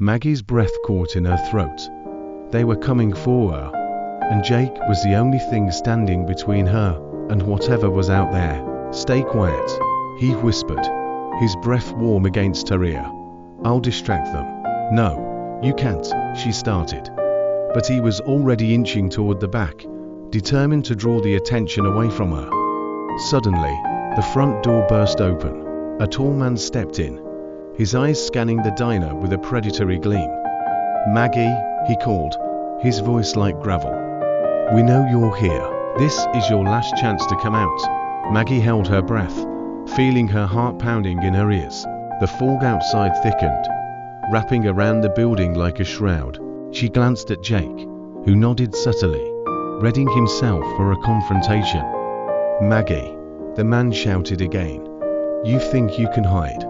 Maggie's breath caught in her throat. They were coming for her, and Jake was the only thing standing between her and whatever was out there. "Stay quiet," he whispered, his breath warm against her ear. "I'll distract them." "No, you can't," she started. But he was already inching toward the back, determined to draw the attention away from her. Suddenly, the front door burst open. A tall man stepped in, his eyes scanning the diner with a predatory gleam. "Maggie," he called, his voice like gravel. "We know you're here. This is your last chance to come out." Maggie held her breath, feeling her heart pounding in her ears. The fog outside thickened, wrapping around the building like a shroud. She glanced at Jake, who nodded subtly, readying himself for a confrontation. "Maggie," the man shouted again, "you think you can hide?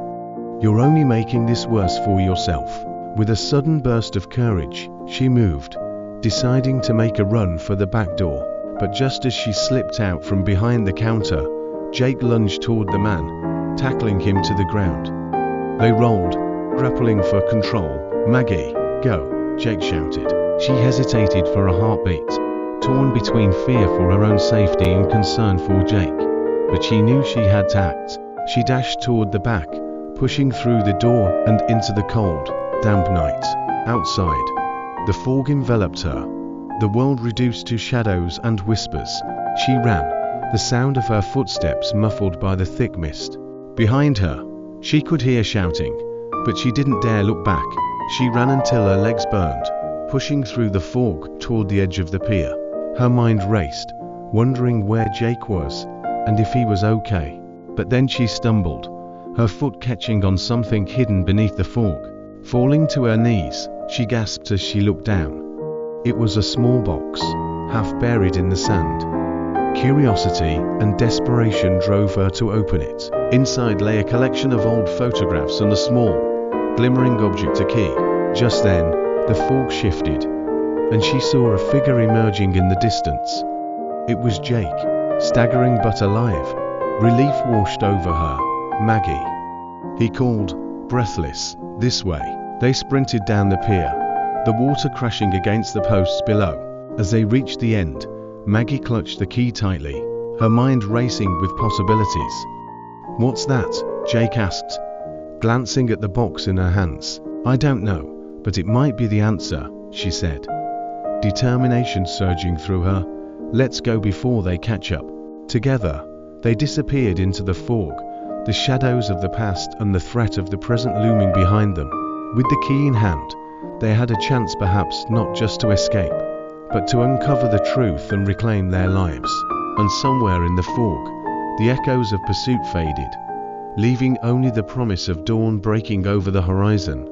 You're only making this worse for yourself." With a sudden burst of courage, she moved, deciding to make a run for the back door. But just as she slipped out from behind the counter, Jake lunged toward the man, tackling him to the ground. They rolled, grappling for control. "Maggie, go," Jake shouted. She hesitated for a heartbeat, torn between fear for her own safety and concern for Jake. But she knew she had to act. She dashed toward the back, pushing through the door and into the cold, damp night. Outside, the fog enveloped her, the world reduced to shadows and whispers. She ran, the sound of her footsteps muffled by the thick mist. Behind her, she could hear shouting, but she didn't dare look back. She ran until her legs burned, pushing through the fog toward the edge of the pier. Her mind raced, wondering where Jake was, and if he was okay. But then she stumbled, her foot catching on something hidden beneath the fog. Falling to her knees, she gasped as she looked down. It was a small box, half buried in the sand. Curiosity and desperation drove her to open it. Inside lay a collection of old photographs and a small, glimmering object, a key. Just then, the fog shifted, and she saw a figure emerging in the distance. It was Jake, staggering but alive. Relief washed over her. "Maggie," he called, breathless. "This way." They sprinted down the pier, the water crashing against the posts below. As they reached the end, Maggie clutched the key tightly, her mind racing with possibilities. "What's that?" Jake asked, glancing at the box in her hands. "I don't know, but it might be the answer," she said, determination surging through her. "Let's go before they catch up." Together, they disappeared into the fog, the shadows of the past and the threat of the present looming behind them. With the key in hand, they had a chance perhaps not just to escape, but to uncover the truth and reclaim their lives. And somewhere in the fog, the echoes of pursuit faded, leaving only the promise of dawn breaking over the horizon.